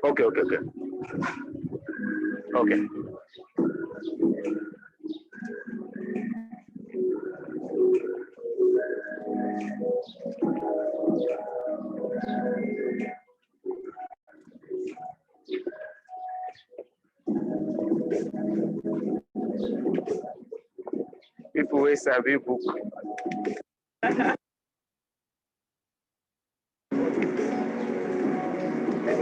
Okay. Okay. People will sabi book.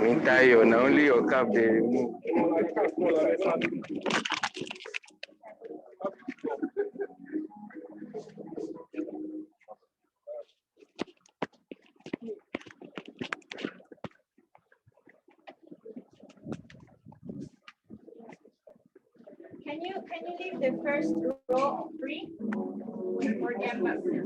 Mintayo, na only your cap they remove. Can you leave the first row free for the ambassador?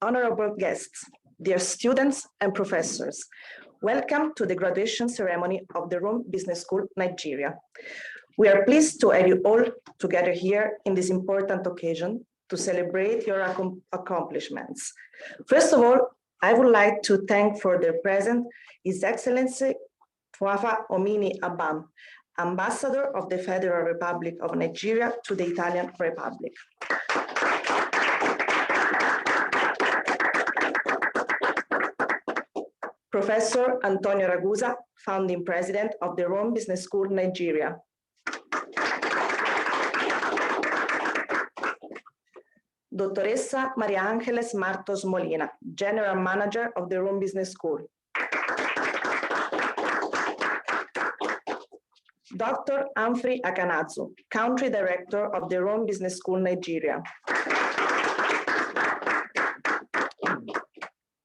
Honorable guests, dear students and professors, welcome to the graduation ceremony of the Rome Business School, Nigeria. We are pleased to have you all together here in this important occasion to celebrate your accomplishments. First of all, I would like to thank for their presence His Excellency Tuafa Omini Abam, Ambassador of the Federal Republic of Nigeria to the Italian Republic. Professor Antonio Ragusa, founding president of the Rome Business School, Nigeria. Dottoressa Maria Angeles Martos Molina, general manager of the Rome Business School. Dr. Humphrey Akanazu, country director of the Rome Business School, Nigeria.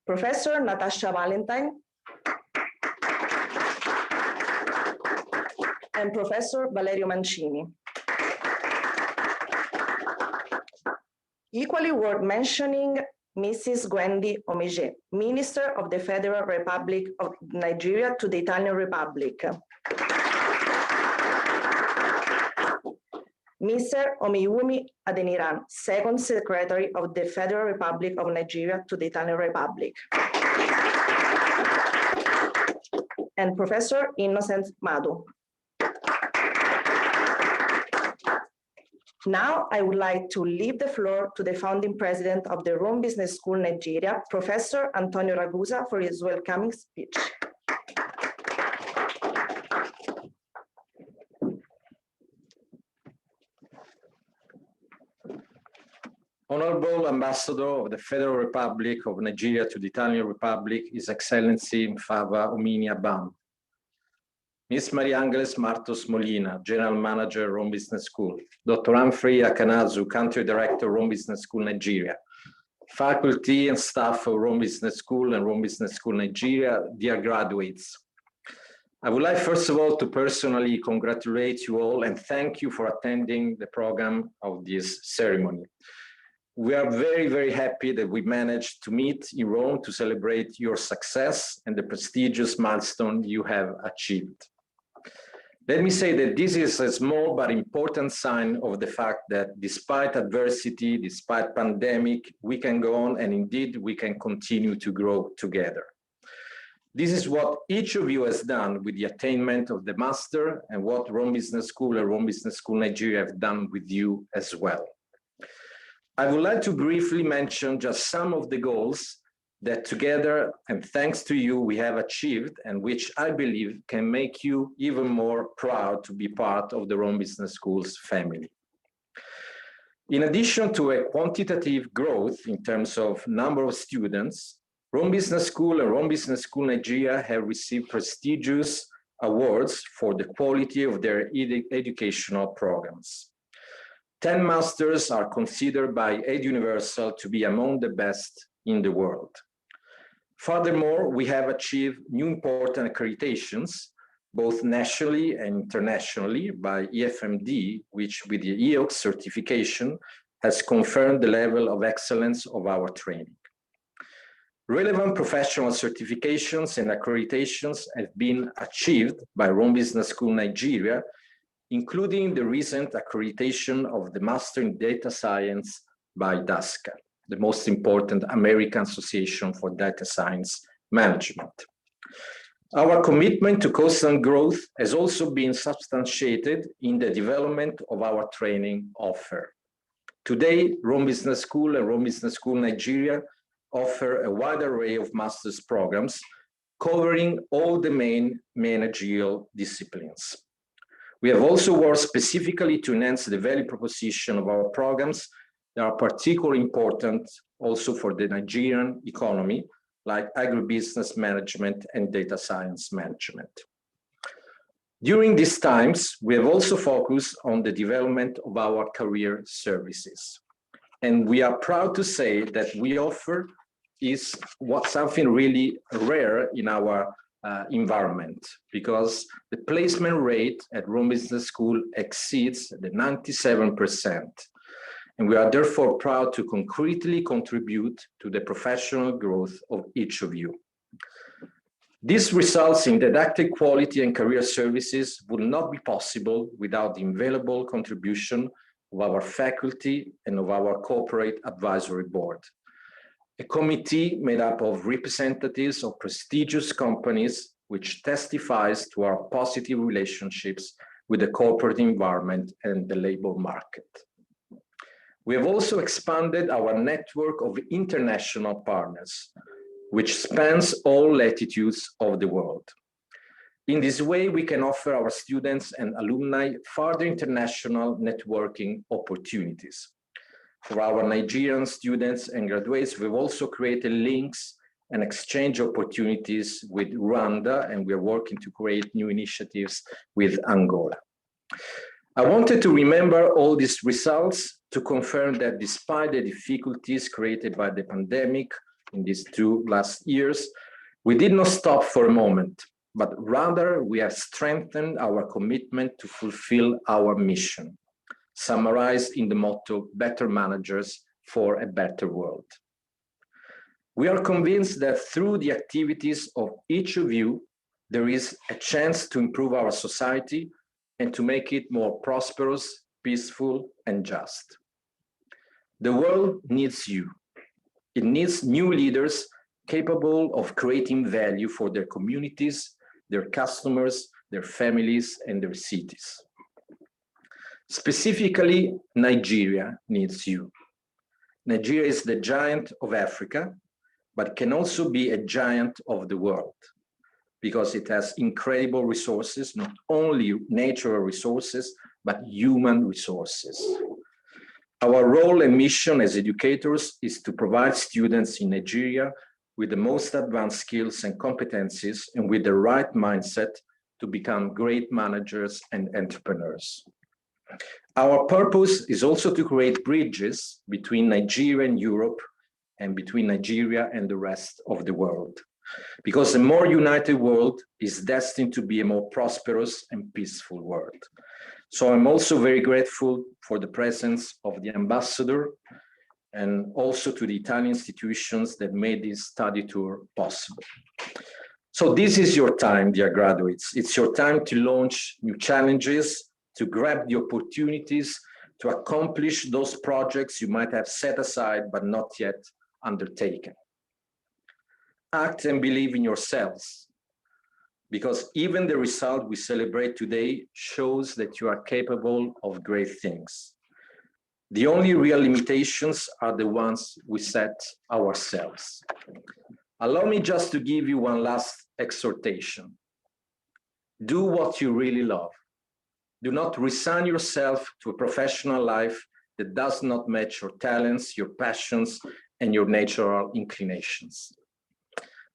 Professor Natasha Valentine and Professor Valerio Mancini. Equally worth mentioning Mrs. Gwendi Omije, Minister of the Federal Republic of Nigeria to the Italian Republic. Mr. Omiyumi Adeniran, Second Secretary of the Federal Republic of Nigeria to the Italian Republic. And Professor Innocent Madu. Now, I would like to leave the floor to the founding president of the Rome Business School, Nigeria, Professor Antonio Ragusa, for his welcoming speech. Honorable Ambassador of the Federal Republic of Nigeria to the Italian Republic, His Excellency Mfava Omini Abam. Ms. Mariangeles Martos Molina, General Manager, Rome Business School. Dr. Humphrey Akanazu, Country Director, Rome Business School, Nigeria. Faculty and staff of Rome Business School and Rome Business School, Nigeria, dear graduates. I would like, first of all, to personally congratulate you all and thank you for attending the program of this ceremony. We are very, very happy that we managed to meet in Rome to celebrate your success and the prestigious milestone you have achieved. Let me say that this is a small but important sign of the fact that despite adversity, despite pandemic, we can go on and indeed we can continue to grow together. This is what each of you has done with the attainment of the master and what Rome Business School and Rome Business School Nigeria have done with you as well. I would like to briefly mention just some of the goals that together and thanks to you we have achieved and which I believe can make you even more proud to be part of the Rome Business School's family. In addition to a quantitative growth in terms of number of students, Rome Business School and Rome Business School Nigeria have received prestigious awards for the quality of their educational programs. 10 masters are considered by EdUniversal to be among the best in the world. Furthermore, we have achieved new important accreditations, both nationally and internationally by EFMD, which with the EOX certification has confirmed the level of excellence of our training. Relevant professional certifications and accreditations have been achieved by Rome Business School Nigeria, including the recent accreditation of the Master in Data Science by DASCA, the most important American Association for Data Science Management. Our commitment to constant growth has also been substantiated in the development of our training offer. Today, Rome Business School and Rome Business School Nigeria offer a wide array of master's programs covering all the main managerial disciplines. We have also worked specifically to enhance the value proposition of our programs that are particularly important also for the Nigerian economy, like agribusiness management and data science management. During these times, we have also focused on the development of our career services. And we are proud to say that we offer is something really rare in our environment, because the placement rate at Rome Business School exceeds the 97%. And we are therefore proud to concretely contribute to the professional growth of each of you. This results in didactic quality and career services would not be possible without the invaluable contribution of our faculty and of our corporate advisory board, a committee made up of representatives of prestigious companies which testifies to our positive relationships with the corporate environment and the labor market. We have also expanded our network of international partners, which spans all latitudes of the world. In this way, we can offer our students and alumni further international networking opportunities. For our Nigerian students and graduates, we've also created links and exchange opportunities with Rwanda, and we're working to create new initiatives with Angola. I wanted to remember all these results to confirm that despite the difficulties created by the pandemic in these 2 last years, we did not stop for a moment, but rather we have strengthened our commitment to fulfill our mission, summarized in the motto, better managers for a better world. We are convinced that through the activities of each of you, there is a chance to improve our society and to make it more prosperous peaceful, and just. The world needs you. It needs new leaders capable of creating value for their communities, their customers, their families, and their cities. Specifically, Nigeria needs you. Nigeria is the giant of Africa, but can also be a giant of the world because it has incredible resources, not only natural resources, but human resources. Our role and mission as educators is to provide students in Nigeria with the most advanced skills and competencies and with the right mindset to become great managers and entrepreneurs. Our purpose is also to create bridges between Nigeria and Europe and between Nigeria and the rest of the world. Because a more united world is destined to be a more prosperous and peaceful world. So I'm also very grateful for the presence of the ambassador and also to the Italian institutions that made this study tour possible. So this is your time, dear graduates. It's your time to launch new challenges, to grab the opportunities, to accomplish those projects you might have set aside but not yet undertaken. Act and believe in yourselves, because even the result we celebrate today shows that you are capable of great things. The only real limitations are the ones we set ourselves. Allow me just to give you one last exhortation. Do what you really love. Do not resign yourself to a professional life that does not match your talents, your passions, and your natural inclinations.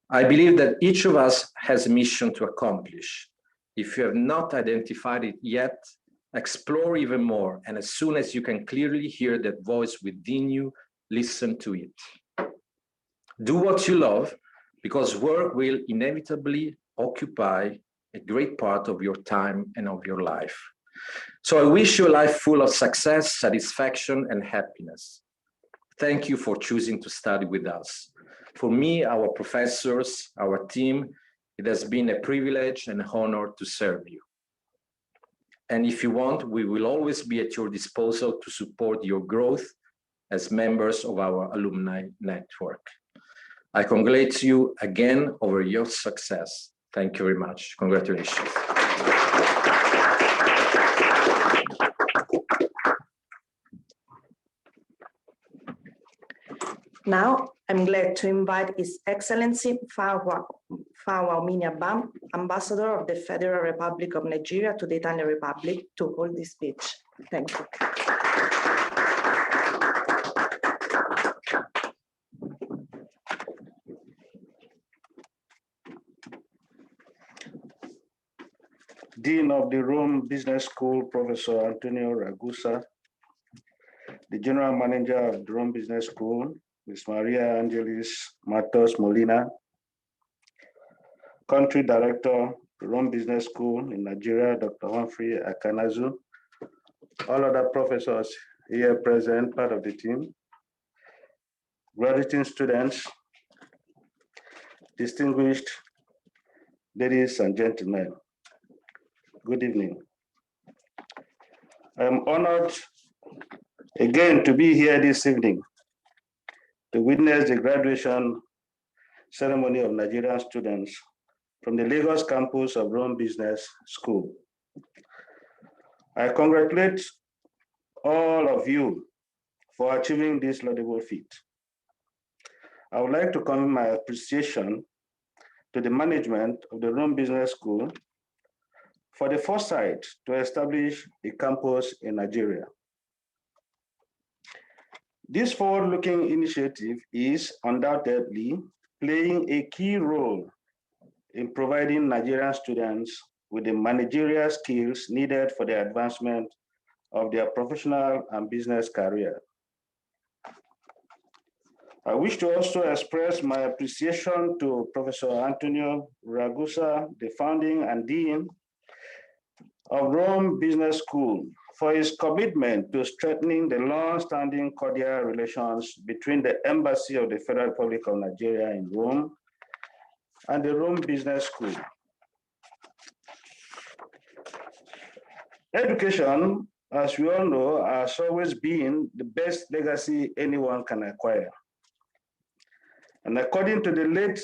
I believe that each of us has a mission to accomplish. If you have not identified it yet, explore even more, and as soon as you can clearly hear that voice within you, listen to it. Do what you love, because work will inevitably occupy a great part of your time and of your life. So I wish you a life full of success, satisfaction, and happiness. Thank you for choosing to study with us. For me, our professors, our team, it has been a privilege and honor to serve you. And if you want, we will always be at your disposal to support your growth as members of our alumni network. I congratulate you again over your success. Thank you very much. Congratulations. Now, I'm glad to invite His Excellency Fawa Ominiabam, Ambassador of the Federal Republic of Nigeria to the Italian Republic, to hold this speech. Thank you. Dean of the Rome Business School, Professor Antonio Ragusa, the General Manager of the Rome Business School, Ms. Maria Angelis Matos Molina, Country Director, the Rome Business School in Nigeria, Dr. Humphrey Akanazu, all other professors here present, part of the team, graduating students, distinguished ladies and gentlemen, good evening. I'm honored again to be here this evening to witness the graduation ceremony of Nigerian students from the Lagos campus of Rome Business School. I congratulate all of you for achieving this laudable feat. I would like to convey my appreciation to the management of the Rome Business School for the foresight to establish a campus in Nigeria. This forward-looking initiative is undoubtedly playing a key role in providing Nigerian students with the managerial skills needed for the advancement of their professional and business career. I wish to also express my appreciation to Professor Antonio Ragusa, the founding and dean of Rome Business School, for his commitment to strengthening the long-standing cordial relations between the Embassy of the Federal Republic of Nigeria in Rome and the Rome Business School. Education as we all know, has always been the best legacy anyone can acquire. And according to the late,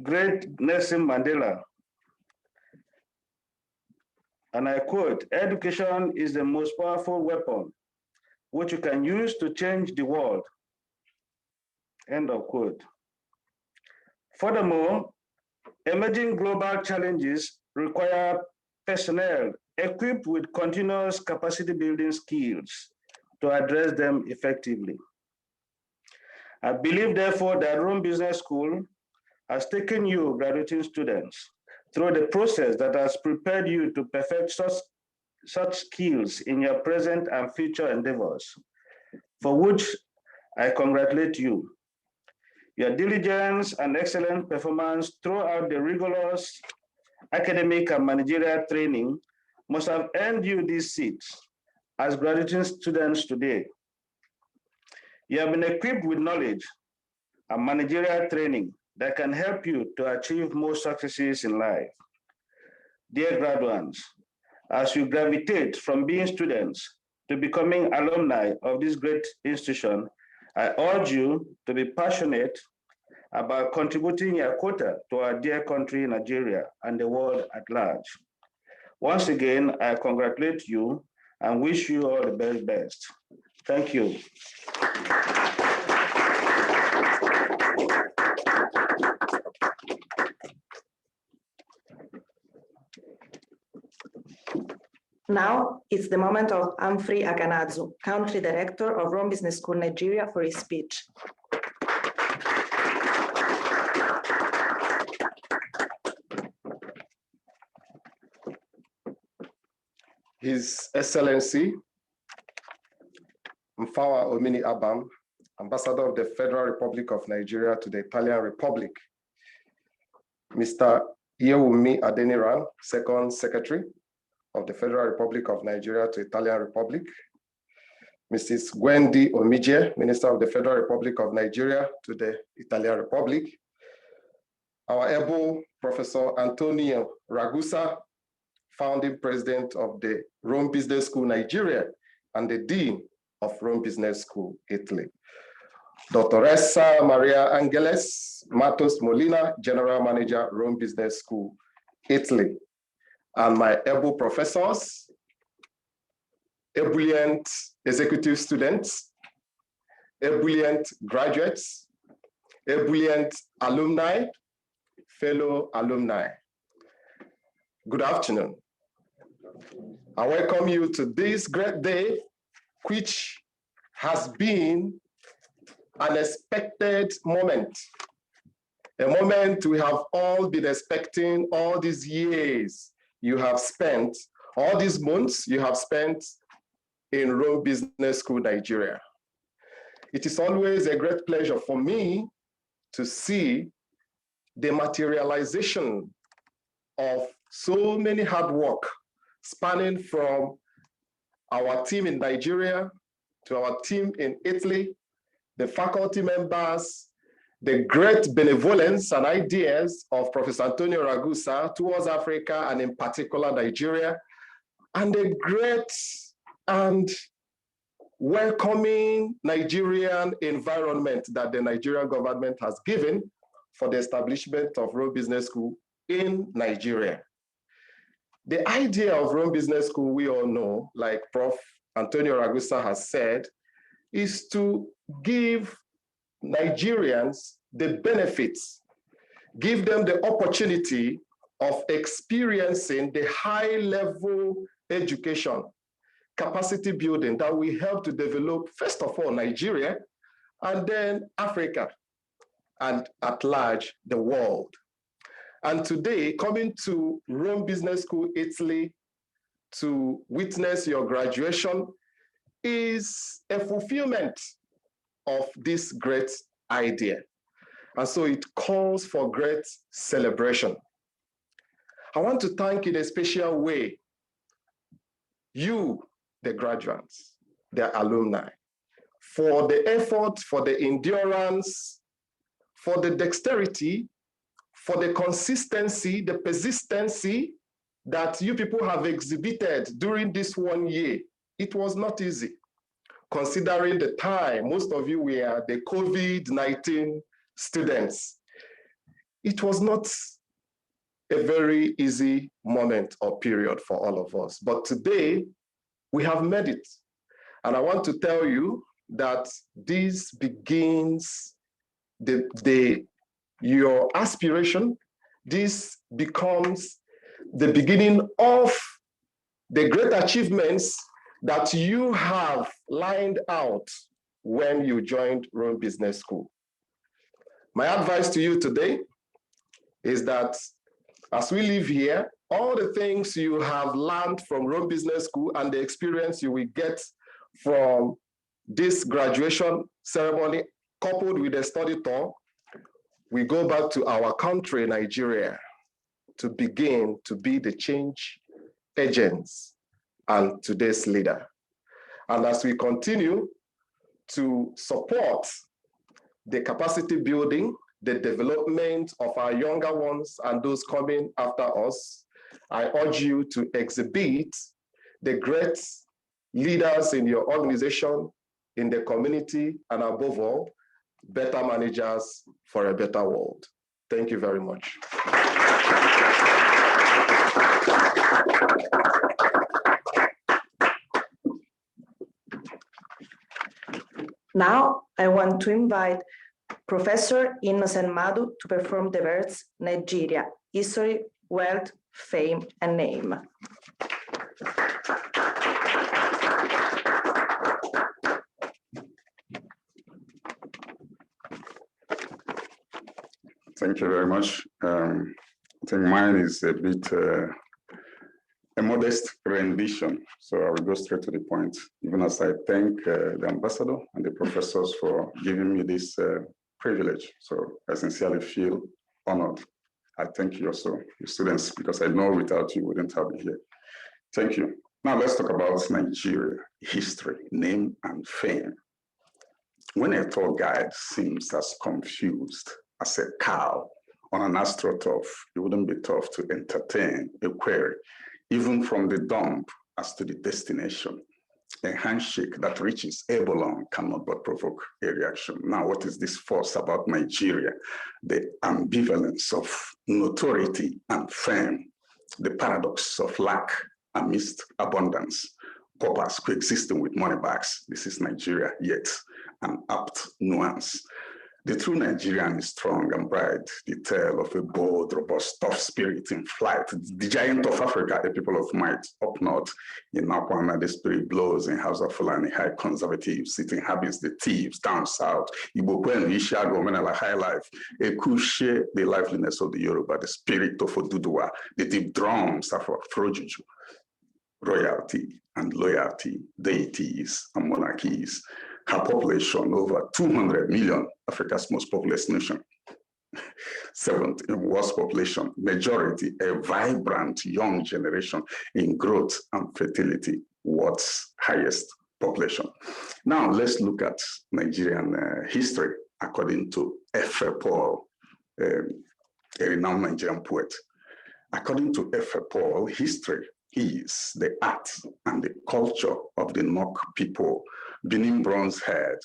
great Nelson Mandela, and I quote, "Education is the most powerful weapon which you can use to change the world." End of quote. Furthermore, emerging global challenges require personnel equipped with continuous capacity building skills to address them effectively. I believe, therefore, that Rome Business School has taken you, graduating students, through the process that has prepared you to perfect such skills in your present and future endeavors, for which I congratulate you. Your diligence and excellent performance throughout the rigorous academic and managerial training must have earned you these seats as graduating students today. You have been equipped with knowledge and managerial training that can help you to achieve more successes in life. Dear graduates, as you gravitate from being students to becoming alumni of this great institution, I urge you to be passionate about contributing your quota to our dear country, Nigeria, and the world at large. Once again, I congratulate you and wish you all the very best. Thank you. Now it's the moment of Humphrey Akanazu, Country Director of Rome Business School, Nigeria, for his speech. His Excellency Mfawa Omini Abam, Ambassador of the Federal Republic of Nigeria to the Italian Republic, Mr. Yewumi Adeniran, Second Secretary of the Federal Republic of Nigeria to Italian Republic, Mrs. Gwendi Omije, Minister of the Federal Republic of Nigeria to the Italian Republic, our able Professor Antonio Ragusa, Founding President of the Rome Business School, Nigeria, and the Dean of Rome Business School, Italy, Dottoressa Maria Angeles Matos Molina, General Manager, Rome Business School, Italy, and my able professors, ebullient executive students, ebullient graduates, ebullient alumni, fellow alumni. Good afternoon. I welcome you to this great day, which has been an expected moment, a moment we have all been expecting all these years you have spent, all these months you have spent in Rome Business School, Nigeria. It is always a great pleasure for me to see the materialization of so many hard work spanning from our team in Nigeria to our team in Italy, the faculty members, the great benevolence and ideas of Professor Antonio Ragusa towards Africa and in particular Nigeria, and the great and welcoming Nigerian environment that the Nigerian government has given for the establishment of Rome Business School in Nigeria. The idea of Rome Business School, we all know, like Prof. Antonio Ragusa has said, is to give Nigerians the benefits, give them the opportunity of experiencing the high-level education, capacity building that will help to develop, first of all, Nigeria, and then Africa, and at large, the world. And today, coming to Rome Business School, Italy, to witness your graduation is a fulfillment of this great idea. And so it calls for great celebration. I want to thank in a special way you, the graduates, the alumni, for the effort, for the endurance, for the dexterity, for the consistency, the persistency, that you people have exhibited during this 1 year, it was not easy. Considering the time, most of you were the COVID-19 students. It was not a very easy moment or period for all of us. But today, we have made it. And I want to tell you that this begins your aspiration. This becomes the beginning of the great achievements that you have lined out when you joined Rome Business School. My advice to you today is that as we live here, all the things you have learned from Rome Business School and the experience you will get from this graduation ceremony, coupled with the study tour, we go back to our country, Nigeria, to begin to be the change agents and today's leader. And as we continue to support the capacity building, the development of our younger ones and those coming after us, I urge you to exhibit the great leaders in your organization, in the community, and above all, better managers for a better world. Thank you very much. Now, I want to invite Professor Innocent Madu to perform the words Nigeria, History, Wealth, Fame, and Name. Thank you very much. I think mine is a bit a modest rendition, so I will go straight to the point, even as I thank the ambassador and the professors for giving me this privilege. So I sincerely feel honored. I thank you also, your students, because I know without you, we wouldn't have been here. Thank you. Now let's talk about Nigeria, history, name, and fame. When a tour guide seems as confused as a cow on an astroturf, it wouldn't be tough to entertain a query, even from the dump as to the destination. A handshake that reaches Ebolon cannot but provoke a reaction. Now, what is this force about Nigeria? The ambivalence of notoriety and fame, the paradox of lack amidst abundance, paupers coexisting with money bags. This is Nigeria, yet an apt nuance. The true Nigerian is strong and bright, the tale of a bold, robust, tough spirit in flight. The giant of Africa, the people of might, up north in Nakwana, the spirit blows in House of Fulani, high conservatives, it inhabits the thieves down south. Ibokwen, Ishago, Menala, high life. Ekushe, the liveliness of the Yoruba, the spirit of Oduduwa, the deep drums of Afrojuju, royalty and loyalty, deities and monarchies. Her population, over 200 million, Africa's most populous nation. Seventh in worst population, majority, a vibrant young generation in growth and fertility, world's highest population. Now let's look at Nigerian history according to F.A. Paul, a renowned Nigerian poet. According to F.A. Paul, history is the art and the culture of the Nok people, Benin Bronze Head.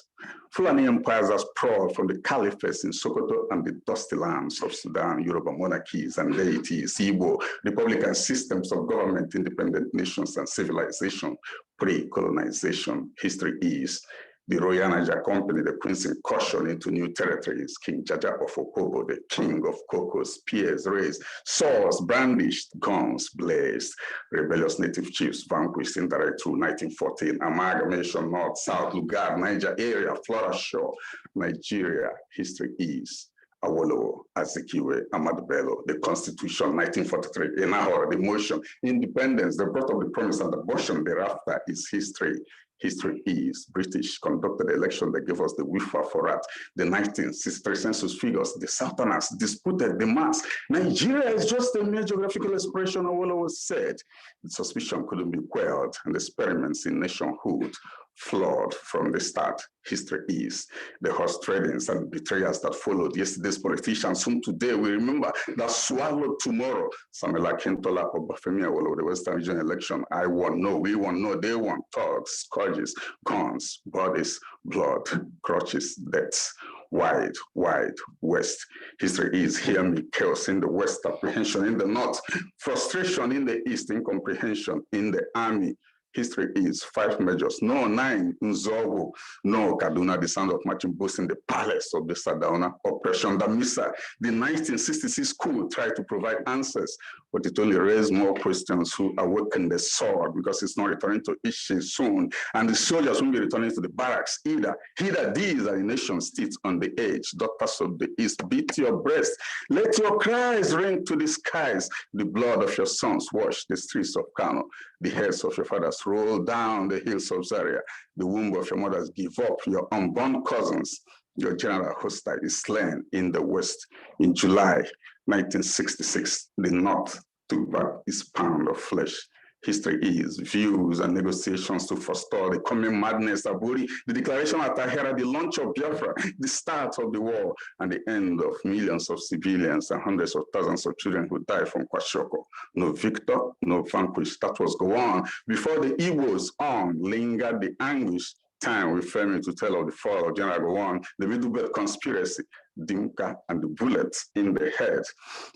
Fulani empires are sprawled from the caliphates in Sokoto and the dusty lands of Sudan, Yoruba monarchies and deities, Igbo, republican systems of government, independent nations and civilization, pre-colonization. History is the Royal Niger Company, the Prince incursion into new territories, King Jaja of Okobo, the king of Koko, spears raised, swords brandished, guns blazed, rebellious native chiefs vanquished indirect through 1914, amalgamation, north, south, Lugard, Niger area, Flora Shore, Nigeria. History is Awolowo, Azikiwe, Ahmadu Bello, the Constitution, 1943, Enahora, the motion, independence, the birth of the promise and abortion thereafter is history. History is. British conducted the election that gave us the whiffer for that. The 1963 census figures, the Southerners disputed the mass. Nigeria is just a mere geographical expression of what was said. The suspicion couldn't be quelled, and the experiments in nationhood flawed from the start. History is. The horse tradings and betrayals that followed yesterday's politicians, whom today we remember, that swallowed tomorrow. Samuel Akintola or Bafemi Awolowo, the Western Region election. I won, no, we won, no, they won. Thugs, scourges, guns, bodies, blood, crutches, deaths. Wide, wide west. History is, hear me, chaos in the west, apprehension in the north, frustration in the east, incomprehension in the army. History is 5 measures, no 9, Nzogo, no Kaduna, the sound of marching boats in the palace of the Sardauna, Operation Damisa. The 1966 coup tried to provide answers, but it only raised more questions who awakened the sword because it's not returning to Ishi soon. And the soldiers won't be returning to the barracks either. Either these are the nation states on the edge. Daughters of the East, beat your breast. Let your cries ring to the skies. The blood of your sons wash the streets of Kano. The heads of your fathers roll down the hills of Zaria. The womb of your mothers give up. Your unborn cousins, your general hostile is slain in the West. In July 1966, the North took back its pound of flesh. History is views and negotiations to forestall the coming madness, Aburi, the declaration at Tahira, the launch of Biafra, the start of the war, and the end of millions of civilians and hundreds of thousands of children who died from Kwashiorkor. No victor, no vanquished. That was go on. Before the Igbos lingered the anguish. Time will fail me to tell of the fall of General Gowon, the Middlebelt conspiracy, Dinka, and the bullets in the head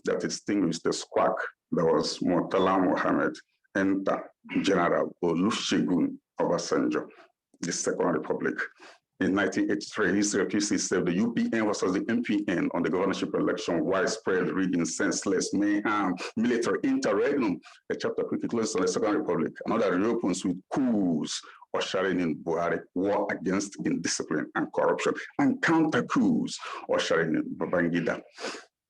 that extinguished the squawk that was Murtala Mohammed. Enter General Olusegun Obasanjo, the Second Republic. In 1983, history accused itself the UPN versus the MPN on the governorship election, widespread rigging, senseless mayhem, military interregnum. A chapter quickly closes on the Second Republic. Another reopens with coups, ushering in Buhari, war against indiscipline and corruption, and counter coups, ushering in Babangida.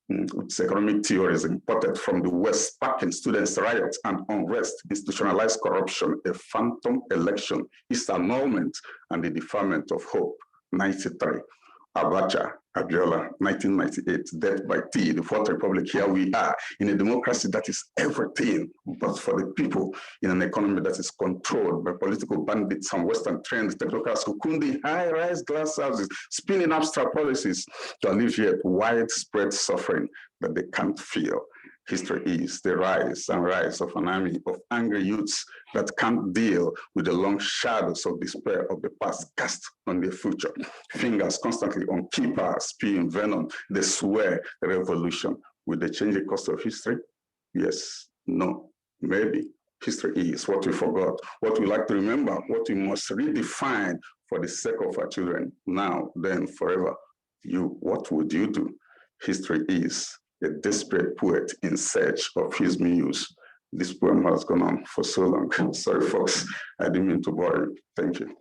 Its economic theories imported from the West, sparking students' riots and unrest, institutionalized corruption, a phantom election, its annulment, and the deferment of hope. 93, Abacha, Abiola, 1998, death by tea, the Fourth Republic, here we are, in a democracy that is everything, but for the people, in an economy that is controlled by political bandits and Western trained technocrats who kundi high-rise glass houses, spinning abstract policies to alleviate widespread suffering that they can't feel. History is the rise and rise of an army of angry youths that can't deal with the long shadows of despair of the past cast on their future. Fingers constantly on keypads, spewing venom. They swear revolution. Will they change the course of history? Yes, no, maybe. History is what we forgot, what we like to remember, what we must redefine for the sake of our children, now, then, forever. You, what would you do? History is a desperate poet in search of his muse. This poem has gone on for so long. Sorry, folks, I didn't mean to bore you. Thank you.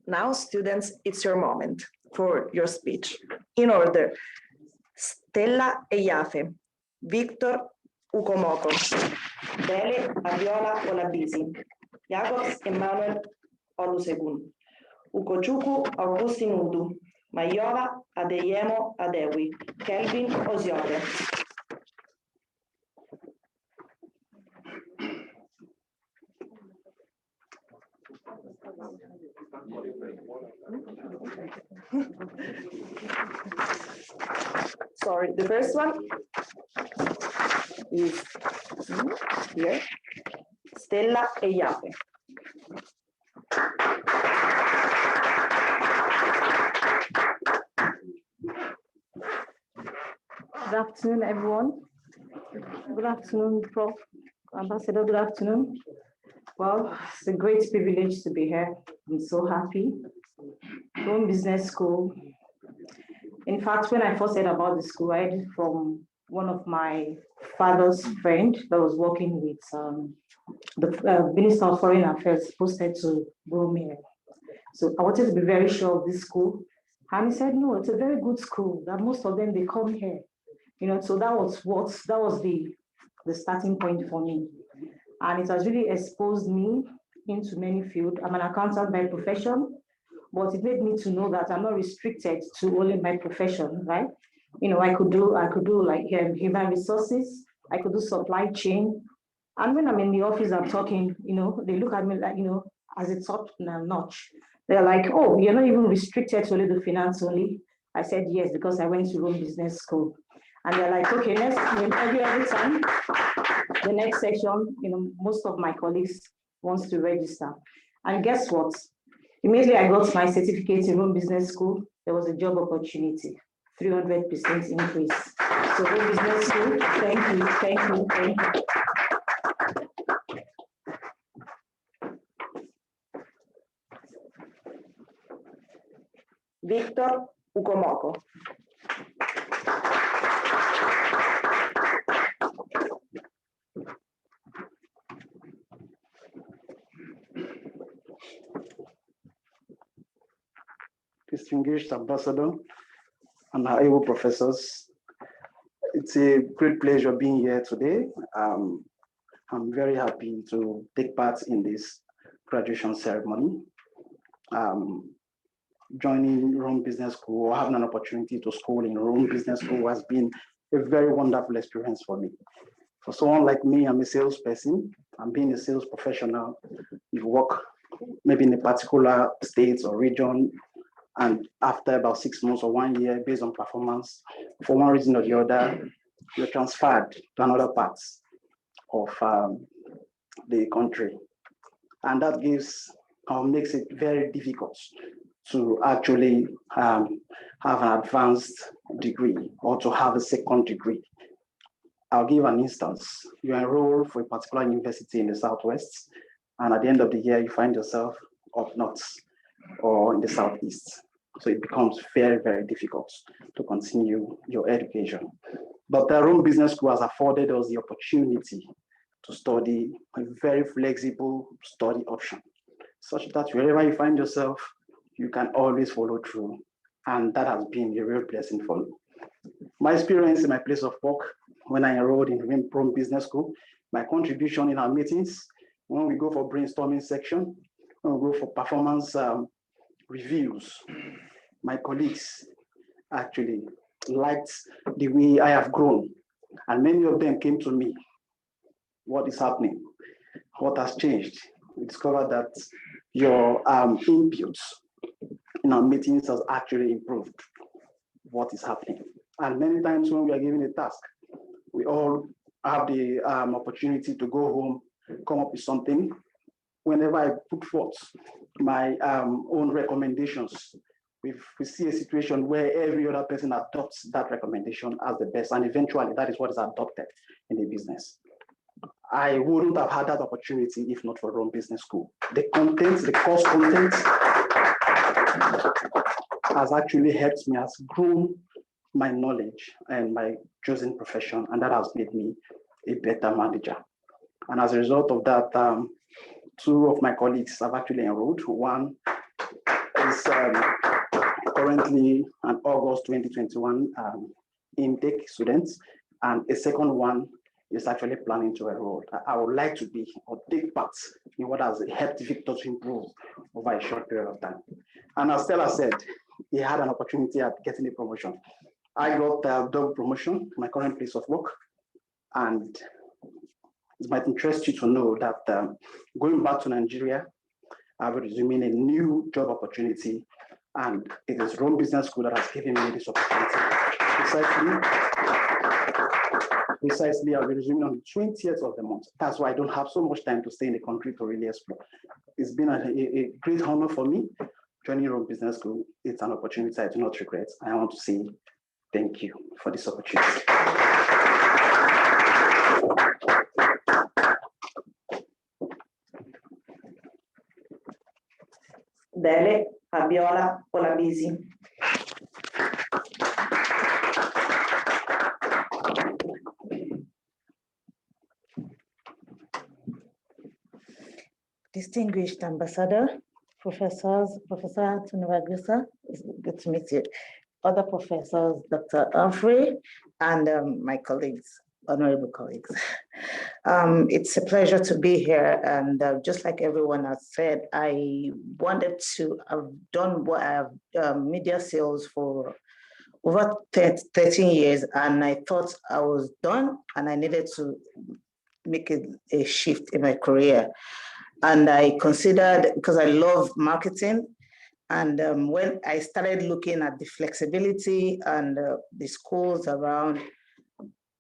Now, students, it's your moment for your speech. In order, Stella Eyafe, Victor Ukomoko, Dele Abiola Olabisi, Jacobs Emmanuel Olusegun, Ukochukwu Augustine Udu, Mayowa Adeyemo Adewi, Kelvin Oziote. Sorry, the first one is here, Stella Eyafe. Good afternoon, everyone. Good afternoon, Prof. Ambassador, good afternoon. Well, it's a great privilege to be here. I'm so happy. Rome Business School. In fact, when I first heard about the school, I heard it from one of my father's friend that was working with the Minister of Foreign Affairs posted to Rome here. So I wanted to be very sure of this school And he said, no, it's a very good school, that most of them, they come here. So that was the starting point for me. And it has really exposed me into many fields. I'm an accountant by profession, but it made me to know that I'm not restricted to only my profession, right? I could do like human resources, I could do supply chain. And when I'm in the office, I'm talking, they look at me like, as a top notch. They're like, oh, you're not even restricted to only the finance only. I said, yes, because I went to Rome Business School. And they're like, okay, every time, the next section, most of my colleagues wants to register. And guess what? Immediately I got my certificate in Rome Business School, there was a job opportunity, 300% increase. So Rome Business School, thank you. Victor Ukomoko. Distinguished Ambassador and our able professors, it's a great pleasure being here today. I'm very happy to take part in this graduation ceremony. Joining Rome Business School or having an opportunity to school in Rome Business School has been a very wonderful experience for me. For someone like me, I'm a salesperson. I'm being a sales professional. You work maybe in a particular state or region, and after about 6 months or 1 year, based on performance, for one reason or the other, you're transferred to another part of the country. And that makes it very difficult to actually have an advanced degree or to have a second degree. I'll give an instance. You enroll for a particular university in the Southwest, and at the end of the year, you find yourself up north or in the Southeast. So it becomes very, very difficult to continue your education. But the Rome Business School has afforded us the opportunity to study a very flexible study option, such that wherever you find yourself, you can always follow through. And that has been a real blessing for me. My experience in my place of work, when I enrolled in Rome Business School, my contribution in our meetings, when we go for brainstorming section, when we go for performance reviews, my colleagues actually liked the way I have grown. And many of them came to me, what is happening? What has changed? We discovered that your inputs in our meetings has actually improved. What is happening? And many times when we are given a task, we all have the opportunity to go home, come up with something. Whenever I put forth my own recommendations, we see a situation where every other person adopts that recommendation as the best, and eventually that is what is adopted in the business. I wouldn't have had that opportunity if not for Rome Business School. The content, the course content has actually helped me, has grown my knowledge and my chosen profession, and that has made me a better manager. And as a result of that, 2 of my colleagues have actually enrolled. One is currently an August 2021 intake student, and a second one is actually planning to enroll. I would like to be or take part in what has helped Victor to improve over a short period of time. And as Stella said, he had an opportunity at getting a promotion. I got a double promotion in my current place of work, and it might interest you to know that going back to Nigeria, I'll be resuming a new job opportunity, and it is Rome Business School that has given me this opportunity. Precisely, I'll be resuming on the 20th of the month. That's why I don't have so much time to stay in the country to really explore. It's been a great honor for me joining Rome Business School. It's an opportunity I do not regret. I want to say thank you for this opportunity. Dele Fabiola Olabisi. Distinguished Ambassador, Professor Tunuwagusa, It's good to meet you. Other professors, Dr. Humphrey, and my colleagues, honorable colleagues. It's a pleasure to be here. And just like everyone has said, I wanted to have done what I have media sales for over 13 years. And I thought I was done and I needed to make a shift in my career. And I considered, because I love marketing, and when I started looking at the flexibility and the schools around,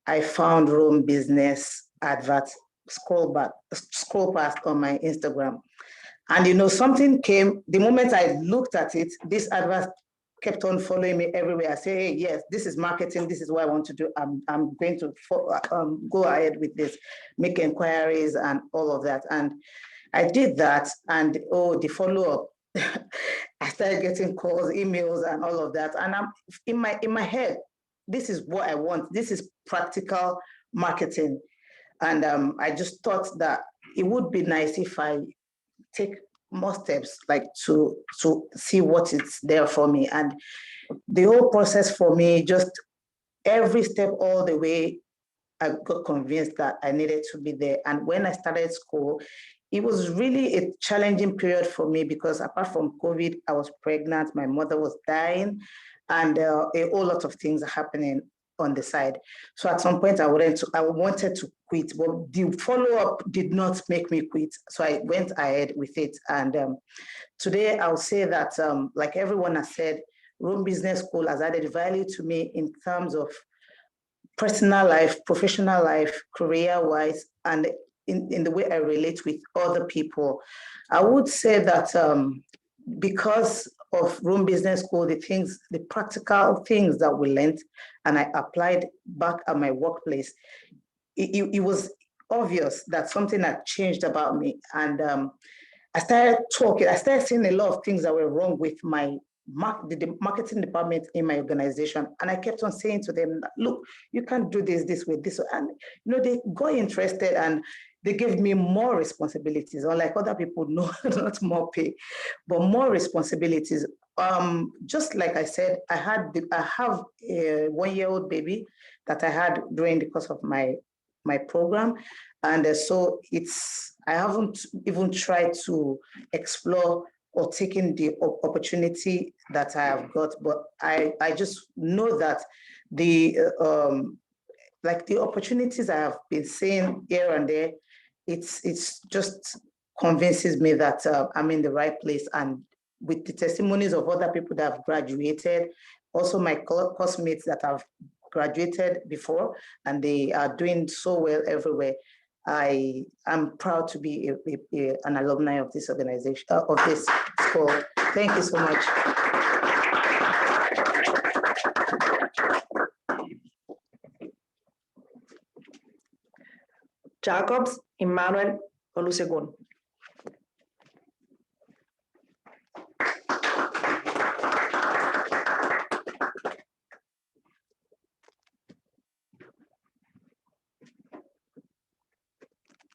I found Rome Business adverts, scroll past on my Instagram. And something came, the moment I looked at it, this advert kept on following me everywhere. I say, hey, yes, this is marketing. This is what I want to do. I'm going to go ahead with this, make inquiries and all of that. And I did that, and the follow-up, I started getting calls, emails, and all of that. And I'm in my head, this is what I want. This is practical marketing. And I just thought that it would be nice if I take more steps, like to see what is there for me. And the whole process for me, just every step all the way, I got convinced that I needed to be there. And when I started school, it was really a challenging period for me because apart from COVID, I was pregnant, my mother was dying, and a whole lot of things are happening on the side. So at some point I wanted to quit, but the follow-up did not make me quit. So I went ahead with it. And today I'll say that, like everyone has said, Rome Business School has added value to me in terms of personal life, professional life, career-wise, and in the way I relate with other people. I would say that because of Rome Business School, the practical things that we learned and I applied back at my workplace, it was obvious that something had changed about me. And I started seeing a lot of things that were wrong with the marketing department in my organization. And I kept on saying to them, look, you can't do this way, this way. And they got interested and they gave me more responsibilities, unlike other people, no, not more pay, but more responsibilities. Just like I said, I have a 1-year-old baby that I had during the course of my program. And so I haven't even tried to explore or taken the opportunity that I have got, but I just know that the opportunities I have been seeing here and there, it's just convinces me that I'm in the right place. And with the testimonies of other people that have graduated, also my classmates that have graduated before, and they are doing so well everywhere, I am proud to be an alumni of this organization, of this school. Thank you so much. Jacobs Emmanuel Olusegun.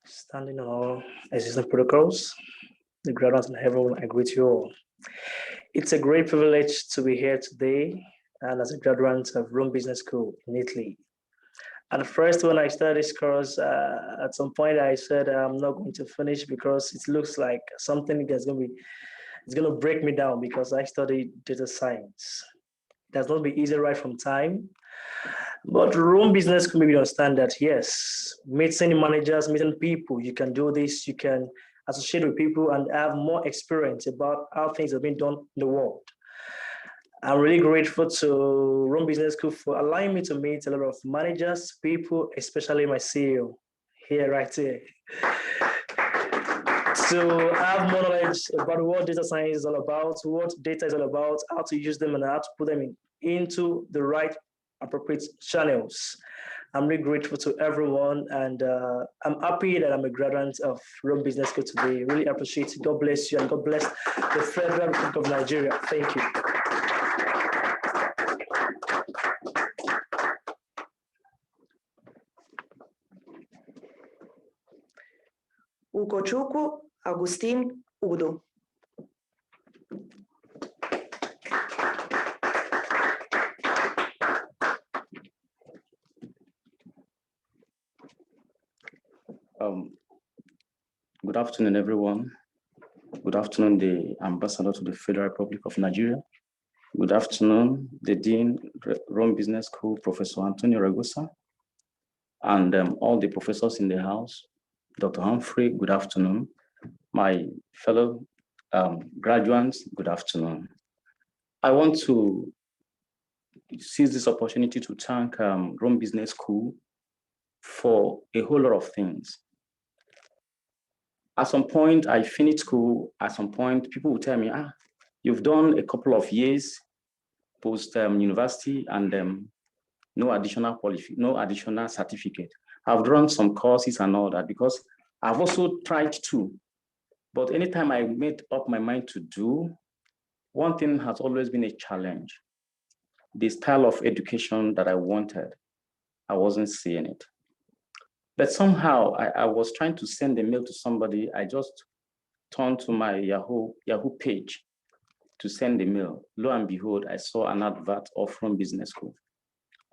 Standing on all existing protocols, the graduates and everyone, I greet you all. It's a great privilege to be here today and as a graduate of Rome Business School in Italy. At first, when I started this course, at some point I said I'm not going to finish because it looks like something that's going to break me down because I studied data science. That's not be easy right from time. But Rome Business School made me understand that, yes, meeting managers, meeting people, you can do this, you can associate with people and have more experience about how things have been done in the world. I'm really grateful to Rome Business School for allowing me to meet a lot of managers, people, especially my CEO here, right here. To have more knowledge about what data science is all about, what data is all about, how to use them and how to put them into the right appropriate channels. I'm really grateful to everyone, and I'm happy that I'm a graduate of Rome Business School today. Really appreciate it. God bless you, and God bless the Federal Republic of Nigeria. Thank you. Ugochukwu Augustine Udo. Good afternoon, everyone. Good afternoon, the Ambassador to the Federal Republic of Nigeria. Good afternoon, the Dean, Rome Business School, Professor Antonio Ragusa, and all the professors in the house. Dr. Humphrey, good afternoon. My fellow graduates, good afternoon. I want to seize this opportunity to thank Rome Business School for a whole lot of things. At some point, I finished school. At some point, people will tell me, you've done a couple of years post university and no additional certificate. I've done some courses and all that because I've also tried to. But anytime I made up my mind to do, one thing has always been a challenge. The style of education that I wanted, I wasn't seeing it. But somehow I was trying to send a mail to somebody. I just turned to my Yahoo page to send a mail. Lo and behold, I saw an advert of Rome Business School.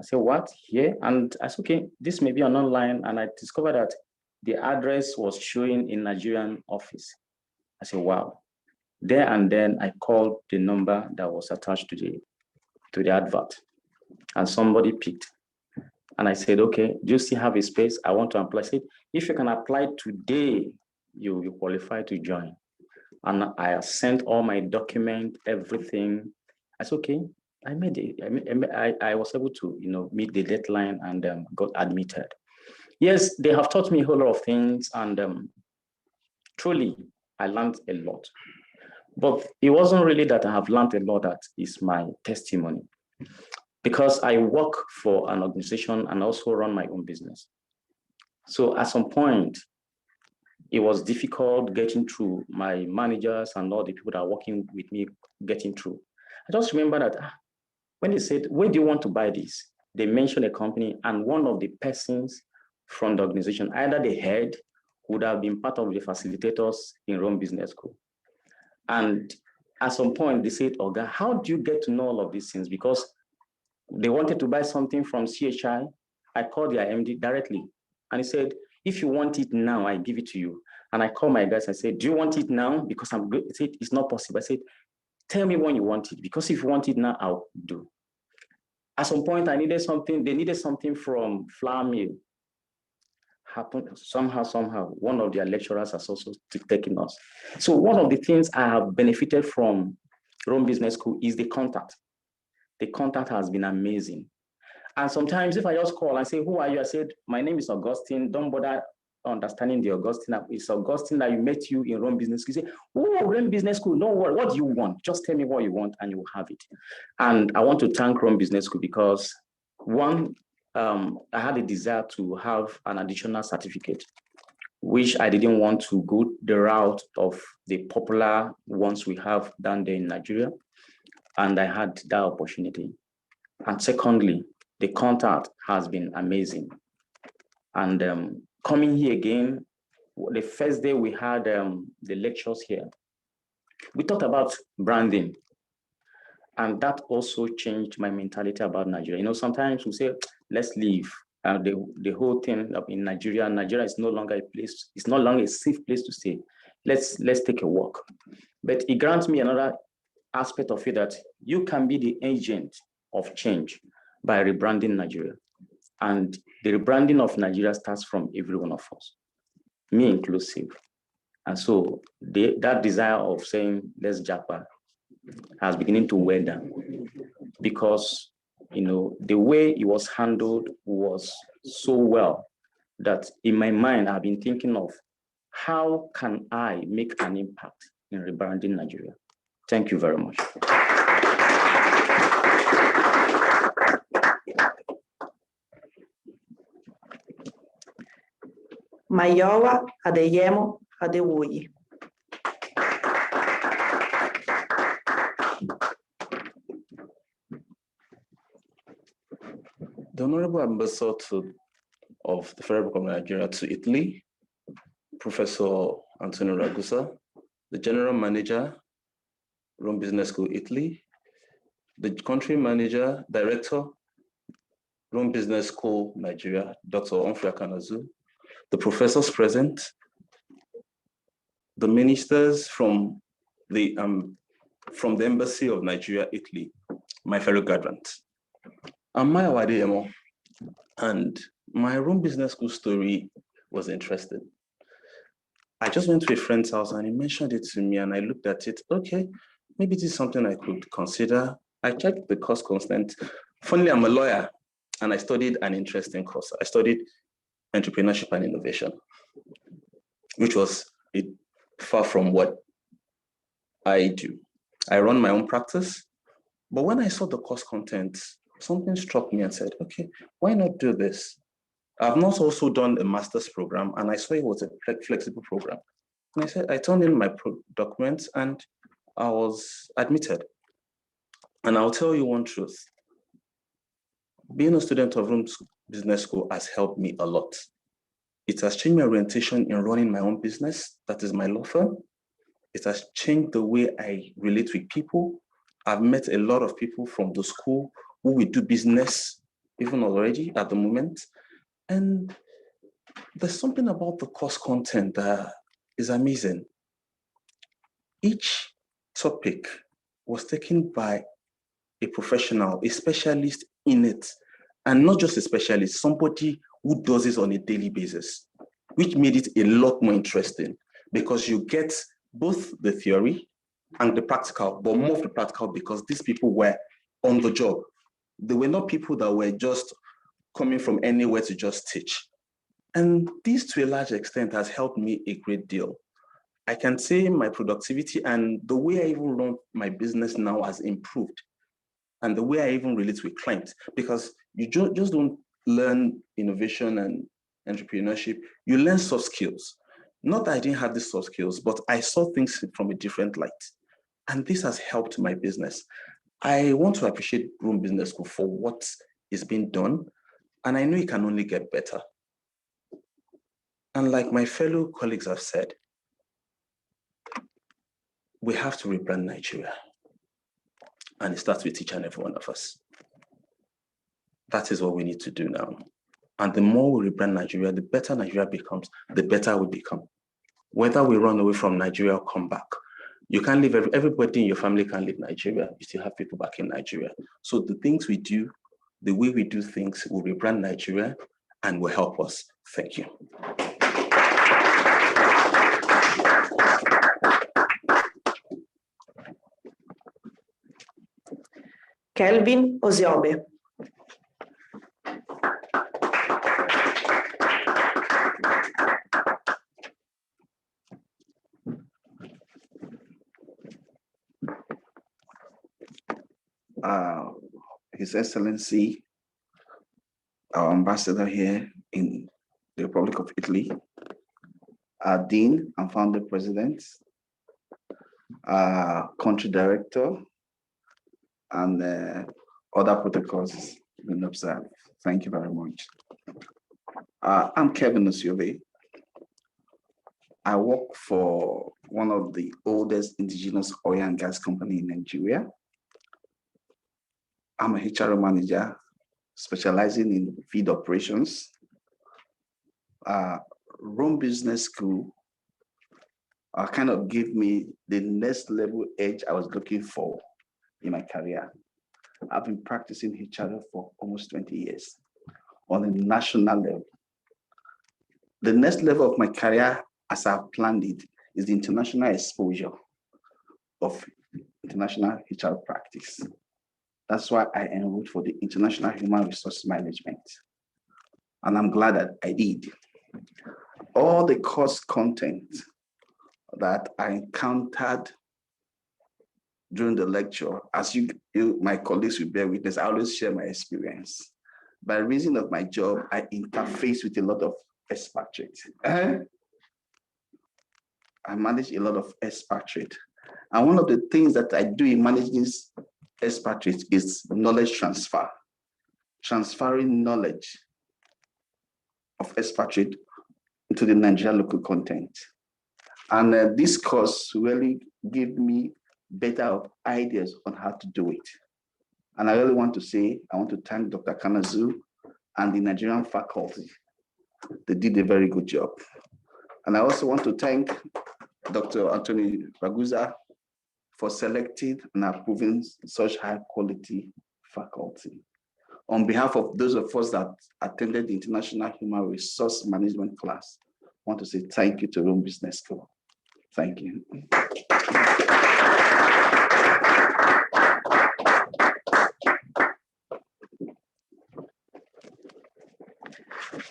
I said, what? Here? And I said, okay, this may be an online. And I discovered that the address was showing in Nigerian office. I said, wow. There and then I called the number that was attached to the advert, and somebody picked. And I said, okay, do you still have a space? I want to apply. I said, if you can apply today, you qualify to join. And I sent all my document, everything. I said, okay, I made it. I was able to, meet the deadline and got admitted. Yes, they have taught me a whole lot of things, and truly, I learned a lot. But it wasn't really that I have learned a lot that is my testimony, because I work for an organization and also run my own business. So at some point, it was difficult getting through my managers and all the people that are working with me getting through. I just remember that when they said, where do you want to buy this? They mentioned a company, and one of the persons from the organization, either the head, would have been part of the facilitators in Rome Business School. And at some point, they said, Oga, how do you get to know all of these things? Because they wanted to buy something from CHI. I called their MD directly, and he said, if you want it now, I give it to you. And I called my guys and said, do you want it now? Because I'm good. He said, it's not possible. I said, tell me when you want it, because if you want it now, I'll do. At some point, I needed something. They needed something from flour mill. Happened somehow, one of their lecturers has also taken us. So one of the things I have benefited from Rome Business School is the contact. The contact has been amazing. And sometimes if I just call and say, who are you? I said, my name is Augustine. Don't bother understanding the Augustine. It's Augustine that you met you in Rome Business School. You say, oh, Rome Business School, no worry. What do you want? Just tell me what you want and you will have it. And I want to thank Rome Business School because one, I had a desire to have an additional certificate, which I didn't want to go the route of the popular ones we have down there in Nigeria. And I had that opportunity. And secondly, the contact has been amazing. And coming here again, the first day we had the lectures here, we talked about branding. And that also changed my mentality about Nigeria. Sometimes we say, let's leave. The whole thing in Nigeria is no longer a place, it's no longer a safe place to stay. Let's take a walk. But it grants me another aspect of it, that you can be the agent of change by rebranding Nigeria. And the rebranding of Nigeria starts from every one of us, me inclusive. And so that desire of saying, let's japa, has beginning to wear down, because the way it was handled was so well that in my mind, I've been thinking of how can I make an impact in rebranding Nigeria. Thank you very much. Mayowa Adeyemo Adewuyi. The Honorable Ambassador of the Federal Republic of Nigeria to Italy, Professor Antonio Ragusa, the General Manager, Rome Business School, Italy, the Country Manager, Director, Rome Business School, Nigeria, Dr. Humphrey Akanazu, the professors present, the ministers from the Embassy of Nigeria, Italy, my fellow graduates. I'm Maya Wadeyemo, and my Rome Business School story was interesting. I just went to a friend's house and he mentioned it to me and I looked at it. Okay, maybe this is something I could consider. I checked the course constant. Funnily, I'm a lawyer and I studied an interesting course. I studied entrepreneurship and innovation, which was far from what I do. I run my own practice, but when I saw the course content, something struck me and said, okay, why not do this? I've not also done a master's program and I saw it was a flexible program. And I said, I turned in my documents and I was admitted. And I'll tell you one truth. Being a student of Rome Business School has helped me a lot. It has changed my orientation in running my own business, that is my law firm. It has changed the way I relate with people. I've met a lot of people from the school who we do business, even already at the moment. And there's something about the course content that is amazing. Each topic was taken by a professional, a specialist in it, and not just a specialist, somebody who does this on a daily basis, which made it a lot more interesting because you get both the theory and the practical, but more of the practical because these people were on the job. They were not people that were just coming from anywhere to just teach. And this, to a large extent, has helped me a great deal. I can say my productivity and the way I even run my business now has improved. And the way I even relate with clients, because you just don't learn innovation and entrepreneurship, you learn soft skills. Not that I didn't have these soft skills, but I saw things from a different light. And this has helped my business. I want to appreciate Rome Business School for what is being done. And I know it can only get better. And like my fellow colleagues have said, we have to rebrand Nigeria. And it starts with each and every one of us. That is what we need to do now. And the more we rebrand Nigeria, the better Nigeria becomes, the better we become. Whether we run away from Nigeria or come back, you can't leave, everybody in your family can leave Nigeria. You still have people back in Nigeria. So the things we do, the way we do things will rebrand Nigeria and will help us. Thank you. Kelvin Osiobe. His Excellency, our ambassador here in the Republic of Italy, our Dean and Founder President, our Country Director, and other protocols being observed. Thank you very much. I'm Kevin Osiobe. I work for one of the oldest indigenous oil and gas company in Nigeria. I'm a HR manager specializing in feed operations. Rome Business School kind of gave me the next level edge I was looking for in my career. I've been practicing HR for almost 20 years on a national level. The next level of my career, as I've planned it, is the international exposure of international HR practice. That's why I enrolled for the International Human Resource Management. And I'm glad that I did. All the course content that I encountered during the lecture, as you my colleagues will bear witness, I always share my experience. By reason of my job, I interface with a lot of expatriates. I manage a lot of expatriates. And one of the things that I do in managing expatriates is knowledge transfer, transferring knowledge of expatriate into the Nigerian local content. And this course really gave me better ideas on how to do it. And I really want to say, I want to thank Dr. Kanazu and the Nigerian faculty. They did a very good job. And I also want to thank Dr. Anthony Ragusa for selecting and approving such high quality faculty. On behalf of those of us that attended the International Human Resource Management class, I want to say thank you to Rome Business School. Thank you.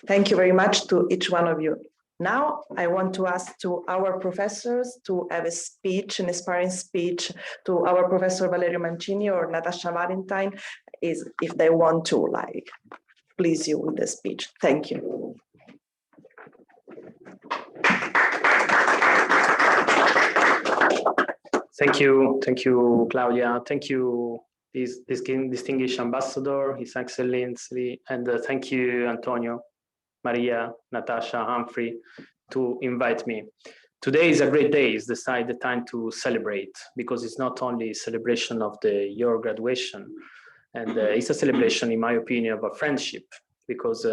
Thank you very much to each one of you. Now, I want to ask to our professors to have a speech, an inspiring speech, to our Professor Valerio Mancini or Natasha Valentine, if they want to, please you with the speech. Thank you. Thank you, Claudia. Thank you, this distinguished ambassador, His Excellency, and thank you, Antonio, Maria, Natasha, Humphrey, to invite me. Today is a great day. It's the time to celebrate, because it's not only a celebration of your graduation, and it's a celebration, in my opinion, of a friendship, because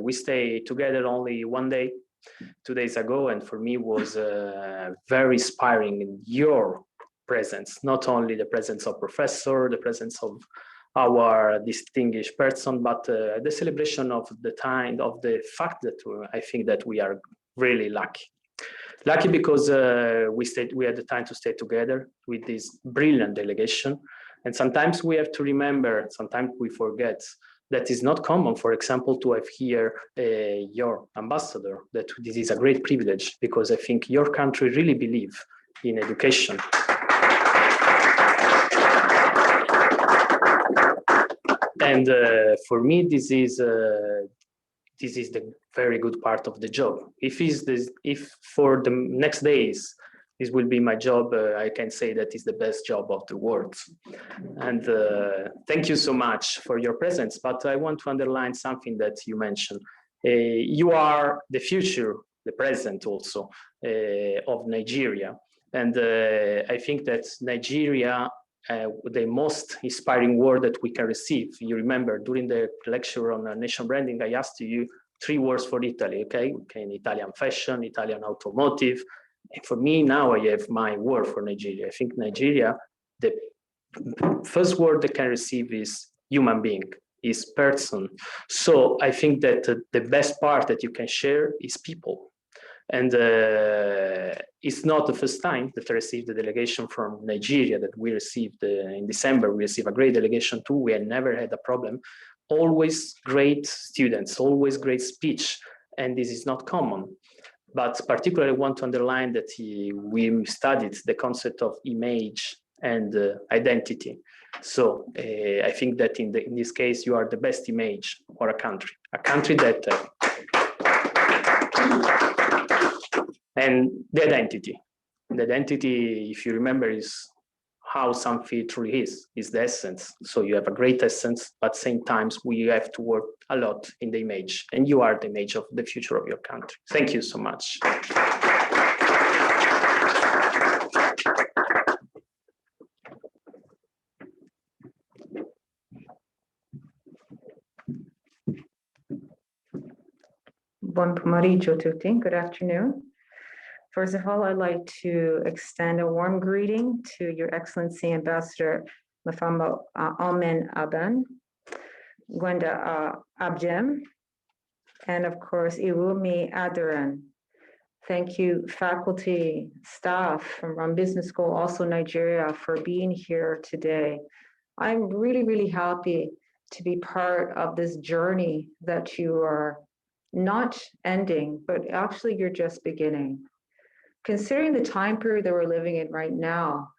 we stay together only one day, 2 days ago, and for me was very inspiring in your presence, not only the presence of professor, the presence of our distinguished person, but the celebration of the fact that I think that we are really lucky. Lucky because we had the time to stay together with this brilliant delegation. And sometimes we have to remember, sometimes we forget, that is not common, for example, to have here your ambassador, that this is a great privilege, because I think your country really believes in education. And for me, this is the very good part of the job. If for the next days this will be my job, I can say that is the best job of the world. And thank you so much for your presence. But I want to underline something that you mentioned. You are the future, the present also of Nigeria. And I think that Nigeria, the most inspiring word that we can receive. You remember during the lecture on nation branding, I asked you 3 words for Italy, okay, Italian fashion, Italian automotive. And for me now, I have my word for Nigeria. I think Nigeria, the first word they can receive is human being, is person. So I think that the best part that you can share is people. And it's not the first time that I received the delegation from Nigeria that we received in December. We received a great delegation too. We had never had a problem. Always great students, always great speech. And this is not common. But particularly I want to underline that we studied the concept of image and identity. So I think that in this case, you are the best image for a country that and the identity, if you remember, is how something truly is the essence. So you have a great essence, but same times we have to work a lot in the image, and you are the image of the future of your country. Thank you so much. Buon pomeriggio tutti, good afternoon. First of all, I'd like to extend a warm greeting to Your Excellency Ambassador Mafamba Almen Aban, Gwenda Abjem, and of course, Iwumi Adaran. Thank you, faculty, staff from Ram Business School, also Nigeria, for being here today. I'm really, really happy to be part of this journey that you are not ending, but actually you're just beginning. Considering the time period that we're living in right now,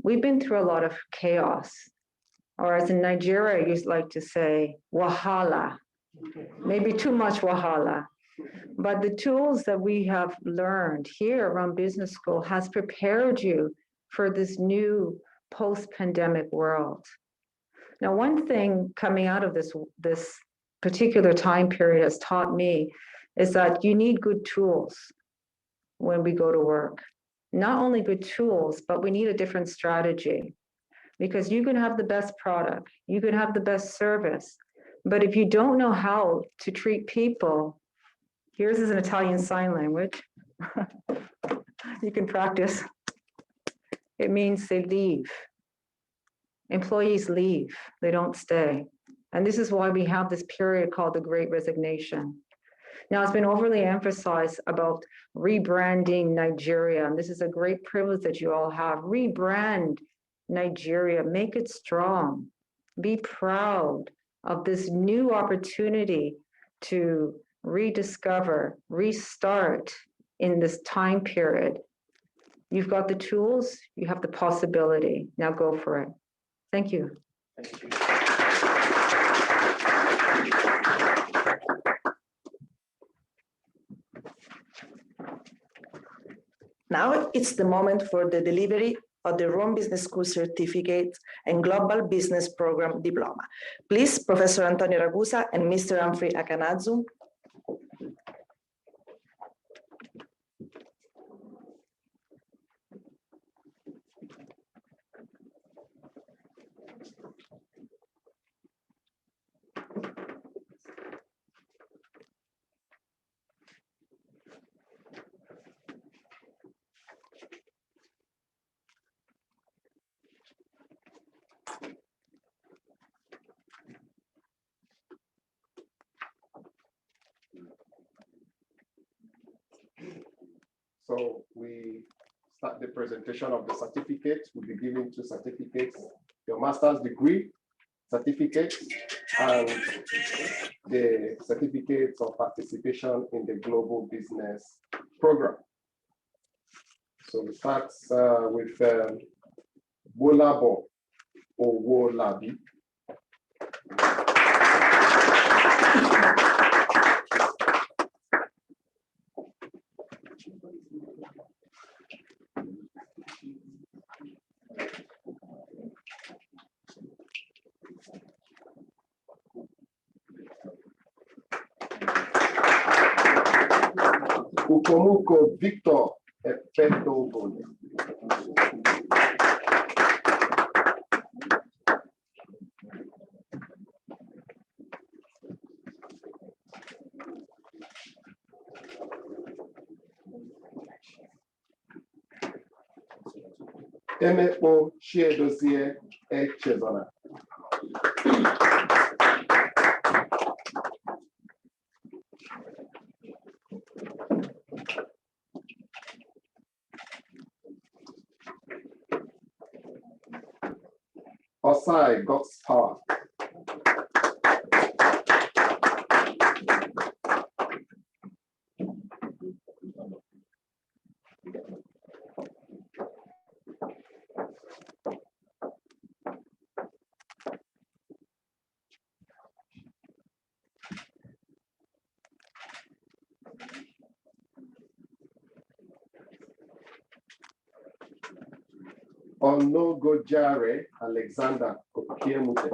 we've been through a lot of chaos, or as in Nigeria, I used to like to say, wahala, maybe too much wahala. But the tools that we have learned here around business school has prepared you for this new post-pandemic world. Now, one thing coming out of this particular time period has taught me is that you need good tools when we go to work. Not only good tools, but we need a different strategy, because you can have the best product, you can have the best service, but if you don't know how to treat people, here's an Italian sign language. you can practice. It means they leave. Employees leave, they don't stay. And this is why we have this period called the Great Resignation. Now, it's been overly emphasized about rebranding Nigeria, and this is a great privilege that you all have. Rebrand Nigeria, make it strong. Be proud of this new opportunity to rediscover, restart in this time period. You've got the tools, you have the possibility. Now go for it. Thank you. Thank you. Now it's the moment for the delivery of the Rome Business School Certificate and Global Business Program Diploma. Please, Professor Antonio Ragusa and Mr. Humphrey Akanazu. So we start the presentation of the certificate. We'll be giving 2 certificates, your master's degree certificate and the certificates of participation in the global business program. So we start with Bolabo Owolabi. Ukomuko Victor Epetobole. Emepo Chiedozie Echezona. Osai God's power. Onogojare Alexander Kokiemute.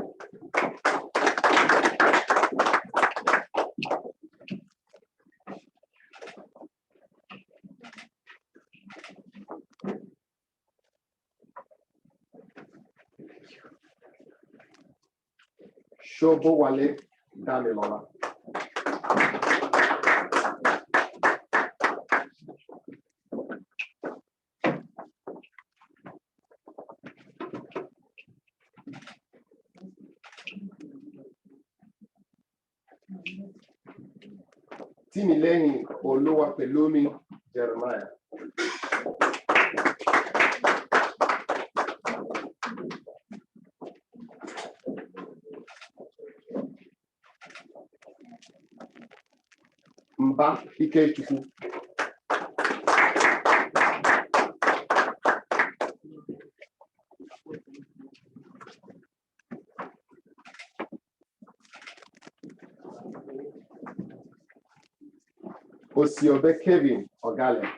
Shobowale Damilola. Timilehi Oluwapelumi Jeremiah. Mba Ikechukwu. Osiobe Kevin Ogale.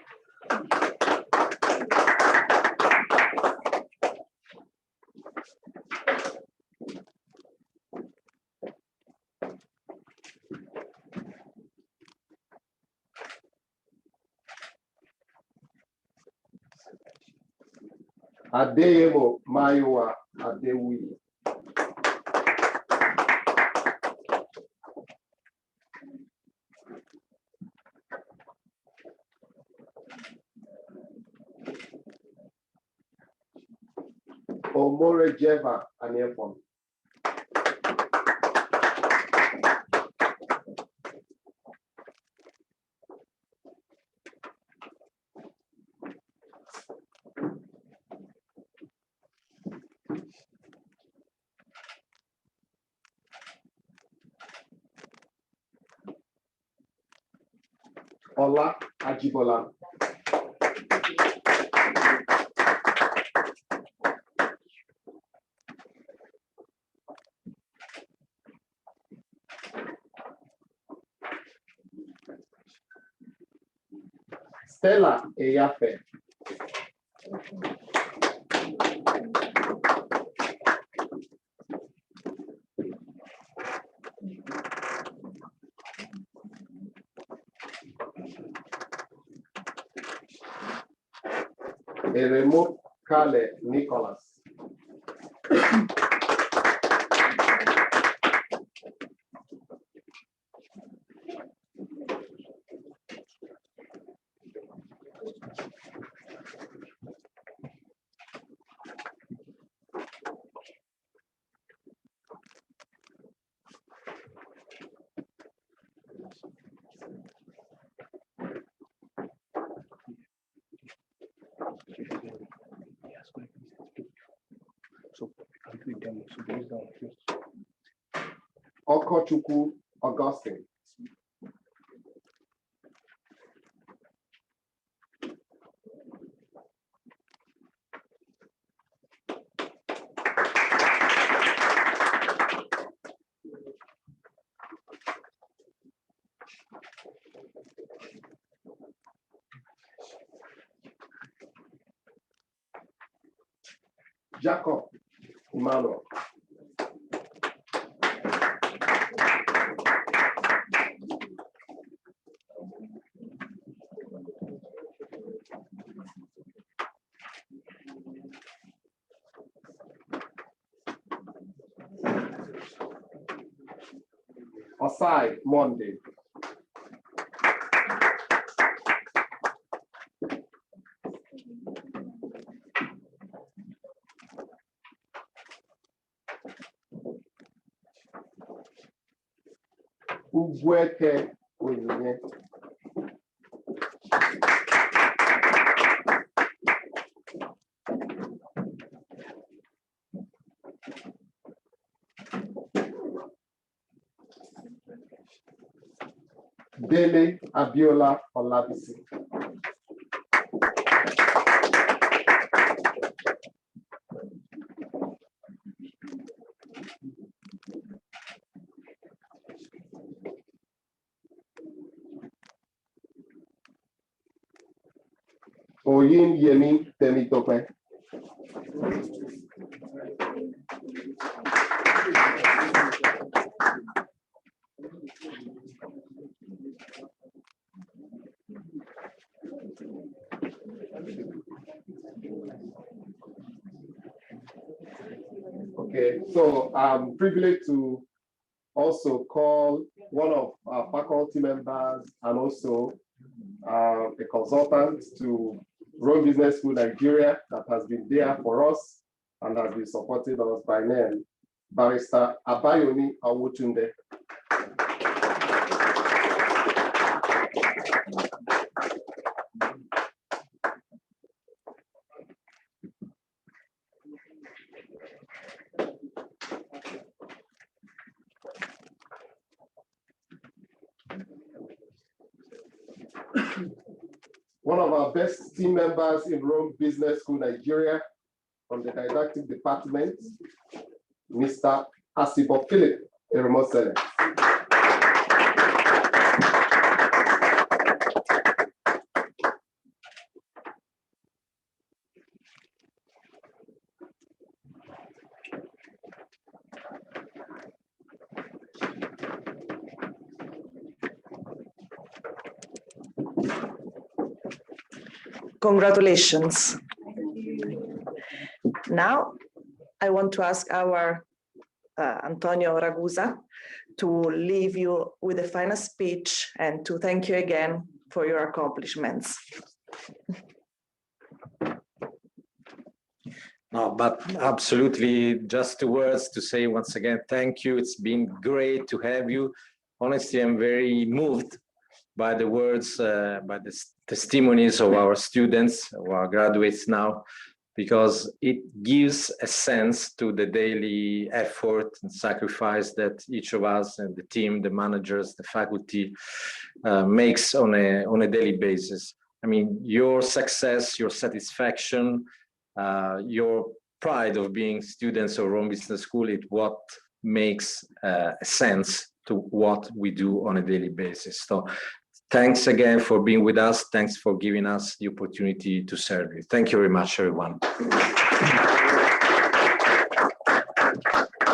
Adeyemo Maiwa Adewi. Omorejeva Aniepon. Ola Ajibola. Stella Eyafe. Eremo Kale Nicholas. Okochukwu Augustine. Jacob Emmanuel. Osai Monday. Ugweke Onyinye. Dele Abiola Olabisi. Oyin Yemi Temitope. Okay, so I'm privileged to also call one of our faculty members and also a consultant to Rome Business School Nigeria that has been there for us and has been supporting us by name, Barrister Abayoni Awotunde. One of our best team members in Rome Business School Nigeria from the didactic department, Mr. Asibo Philip Eremosele. Congratulations. Now, I want to ask our Antonio Ragusa to leave you with a final speech and to thank you again for your accomplishments. No, but absolutely, just 2 words to say once again, thank you. It's been great to have you. Honestly, I'm very moved by the words, by the testimonies of our students, of our graduates now, because it gives a sense to the daily effort and sacrifice that each of us and the team, the managers, the faculty makes on a daily basis. I mean, your success, your satisfaction, your pride of being students of Rome Business School is what makes sense to what we do on a daily basis. So thanks again for being with us. Thanks for giving us the opportunity to serve you. Thank you very much, everyone.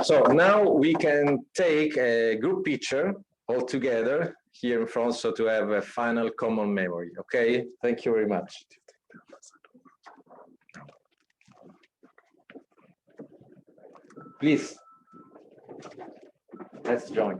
So now we can take a group picture all together here in front, so to have a final common memory. Okay, thank you very much. Please, let's join.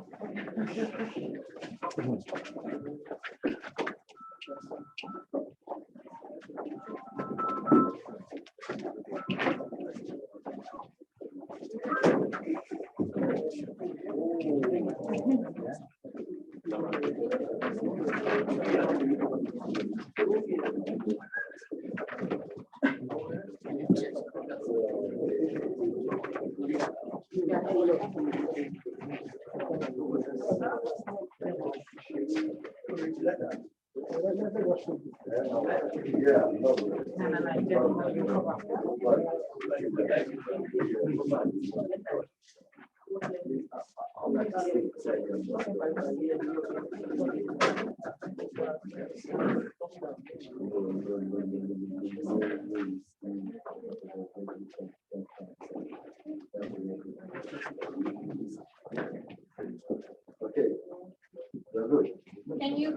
Can you?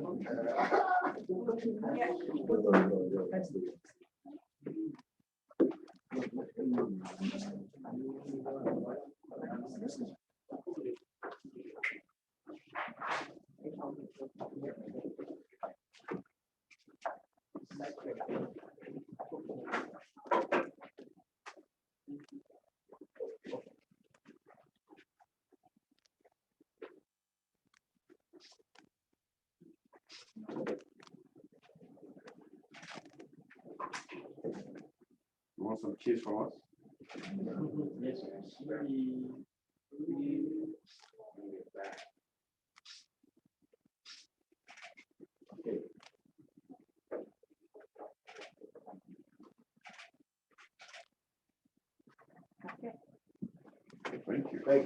You want some cheese from us? Yes. Okay. Thank you. Thank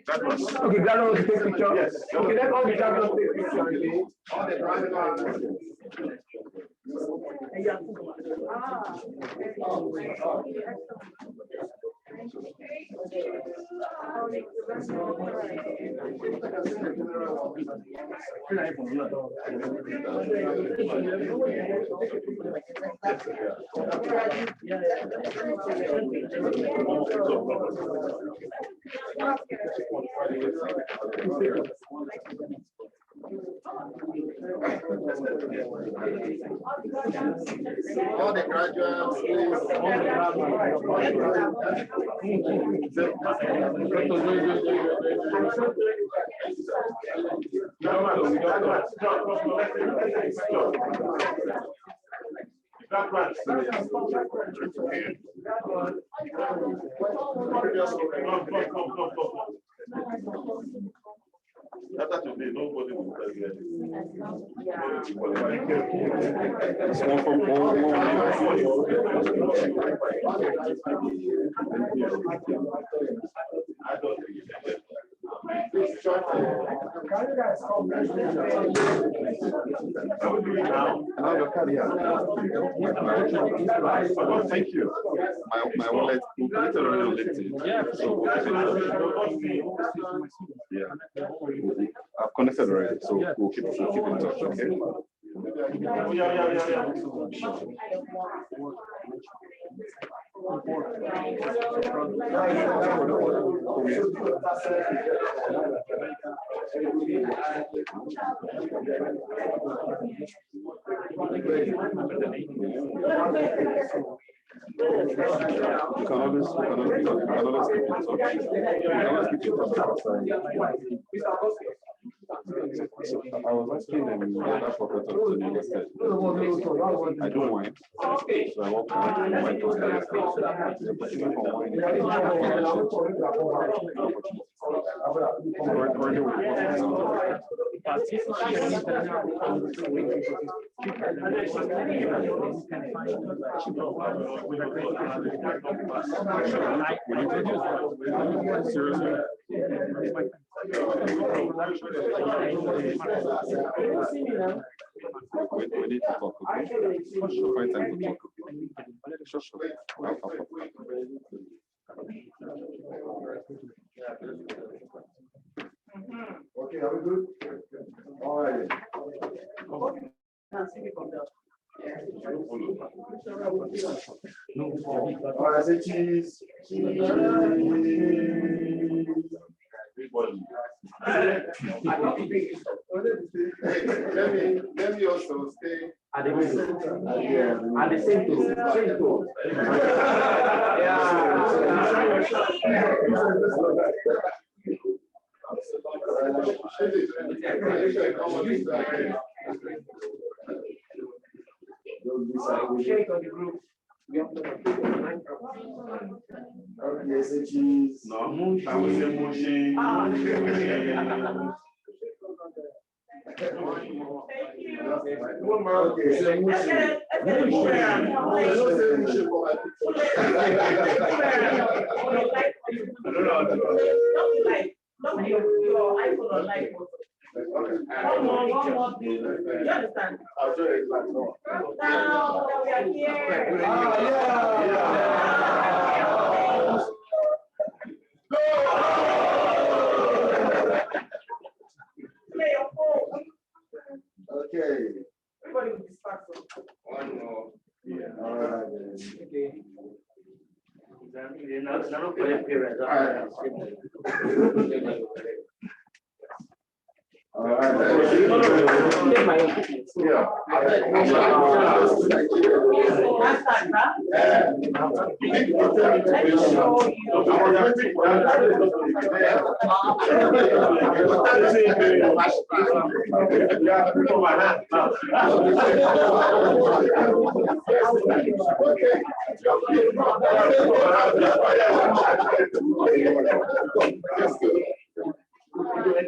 Okay, Grano, take picture. Yes. Okay, let all the cameras take picture again. All the drivers. All the graduates, After today, nobody will tell you Thank you. My wallet literally lifted. Yeah. I've connected already, so we'll keep in touch, okay? You can always keep in touch. I was asking them that professor to the said, I don't wine, so I walk around wine to we need to talk, okay? Find time to talk. Okay, are we good? All right. All right, say cheese. Let me also stay at the same tone. Shake on the group. Okay, say cheese. No, I will say motion. Okay, say motion. Your iPhone or light. One more. You understand? I'll do it. Now that we are here. Play your phone. Okay. Everybody will distract. One more. Yeah. All right. Okay. All right. Yeah.